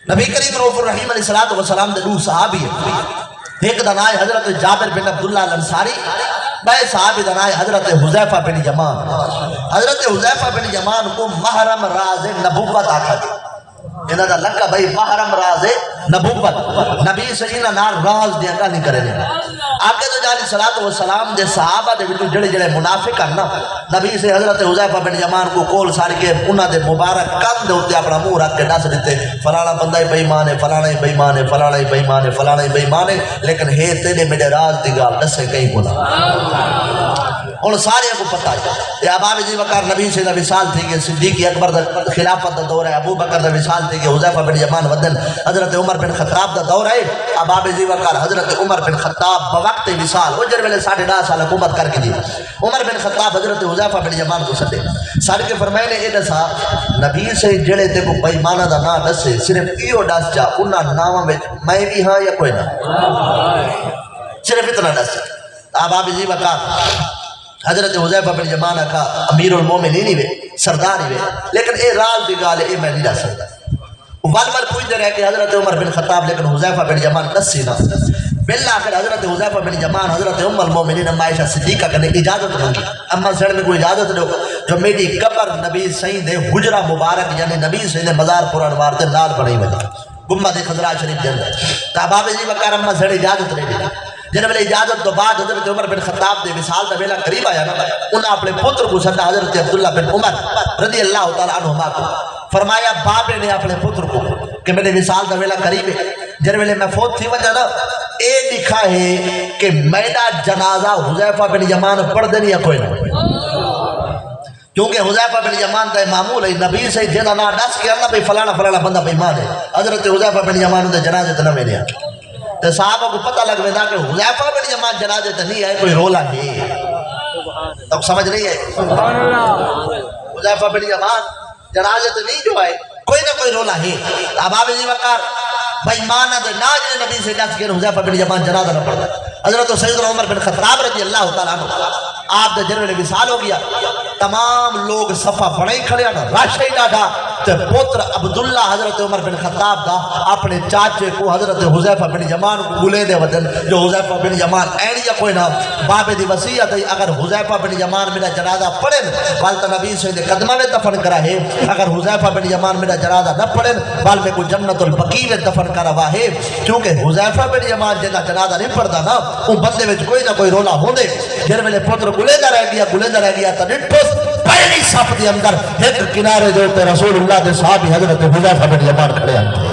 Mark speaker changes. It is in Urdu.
Speaker 1: نبی کریم رؤوف الرحیم علیہ الصلوۃ والسلام دے دو صحابی ہیں، ایک دا نام ہے حضرت جابر بن عبداللہ الانصاری، بے صحابی دا نام ہے حضرت حذیفہ بن یمان۔ حضرت حذیفہ بن یمان کو محرم راز نبوت آکھا گیا، انہاں دا لقب بھائی محرم راز نبوت، نبی سے انہاں نال راز دیا گل نہیں کرے دے۔ آگے تو جالی صلاۃ والسلام دے صحابہ دے وچوں جڑے جڑے منافق ہیں نا، نبی سے حضرت حذیفہ بن یمان کو کول سار کے انہاں دے مبارک کندھ دے اوتے اپنا منہ رکھ کے دس دیتے فلانا بندہ بے ایمان ہے، فلانا بے ایمان ہے، فلانا بے ایمان ہے، فلانا بے ایمان ہے، لیکن ہے تیرے میرے راز دی گل دسے کہیں کو نہ۔ ان سارے کو پتہ ہے یہ ابا جی وقار نبی سے دا وصال تھی کہ صدیق اکبر دا خلافت دا دور ہے، ابو بکر دا وصال تھی کہ حذیفہ بن یمان ودن حضرت عمر بن خطاب دا دور ہے، ابا جی وقار حضرت عمر بن خطاب بوقت وصال وہ جر ویلے 10.5 سال حکومت کر کے دی، عمر بن خطاب حضرت حذیفہ بن یمان کو سدے سڑ کے فرمائے نے اے دسا نبی سے جڑے تے کو بے ایمانہ دا نام دسے صرف ایو دس جا انہاں ناماں وچ میں بھی ہاں یا کوئی نہ، صرف اتنا دس۔ ابا جی وقار حضرت حذیفہ بن یمان کا امیر المومنین ہی وے سردار ہی وے، لیکن اے راز دی گل اے میں نہیں دس سکتا۔ ول ول پوچھتے رہے کہ حضرت عمر بن خطاب لیکن حذیفہ بن یمان دسی نہ، بالآخر حضرت حذیفہ بن یمان حضرت ام المومنین اما عائشہ صدیقہ نے اجازت مانگی، اما سڑ میں کوئی اجازت دو جو میری قبر نبی سید دے حجرہ مبارک یعنی نبی سید دے مزار پر انوار دے نال بنائی وجہ گنبد خضراء شریف دے اندر۔ تا باب جی وقار اما سڑ اجازت لے دی، جن ویلے اجازت تو بعد حضرت عمر بن خطاب دے وصال دا ویلا قریب آیا نا، انہاں اپنے پتر کو سدا حضرت عبداللہ بن عمر رضی اللہ تعالی عنہما کو فرمایا، باپ نے اپنے پتر کو کہ میرے وصال دا ویلا قریب ہے، جن ویلے میں فوت تھی وجہ نا اے لکھا ہے کہ میرا جنازہ حذیفہ بن یمان پڑھ دینی یا کوئی نہ، کیونکہ حذیفہ بن یمان دا معمول ہے نبی سے جنہ نہ دس کے اللہ بھئی فلانا فلانا بندہ بے ایمان ہے، حضرت حذیفہ بن یمان دے جنازے تے نہ ویلے تو صحابہ کو پتہ لگ ویدا کہ حذیفہ بن یمان جنازے تے نہیں ہے، کوئی رولا ہے، تب سمجھ نہیں ہے حذیفہ بن یمان جنازے تے نہیں جو ہے کوئی نہ کوئی رولا ہے۔ اب آپ جی وقار بھائی مانا دے ناجر نبی سے دس کے حذیفہ بن یمان جنازہ نہ پڑھتا، حضرت سیدنا عمر بن خطاب رضی اللہ تعالیٰ عنہ آپ دے جنوے وصال ہو گیا، تمام لوگ صفحہ پڑھے کھڑے ہیں رش ہی ڈاڈا تے پوتر عبداللہ حضرت عمر بن خطاب دا اپنے چاچے کو حضرت حذیفہ بن یمان کو گلے دے ودن جو حذیفہ بن یمان این یا کوئی نہ بابے دی وصیت ہے اگر حذیفہ بن یمان میرا جنازہ پڑھیں بالتا نبی سے قدمہ میں دفن کرا ہے، اگر حذیفہ بن یمان میرا جنازہ نہ پڑھیں بال میں کو جنت البقیع میں دفن کرا ہوا ہے، کیونکہ حذیفہ بن یمان جنہ جنازہ نہیں پڑھتا نا ان بندے میں کوئی نہ کوئی رولا ہوں دے، جن میں پوتر گلے دہ رہ گیا تا نٹھوس پہلی صف دے اندر ایک کنارے جو رسول اللہ دے صحابی حضرت حذیفہ بن یمان کھڑے ہیں۔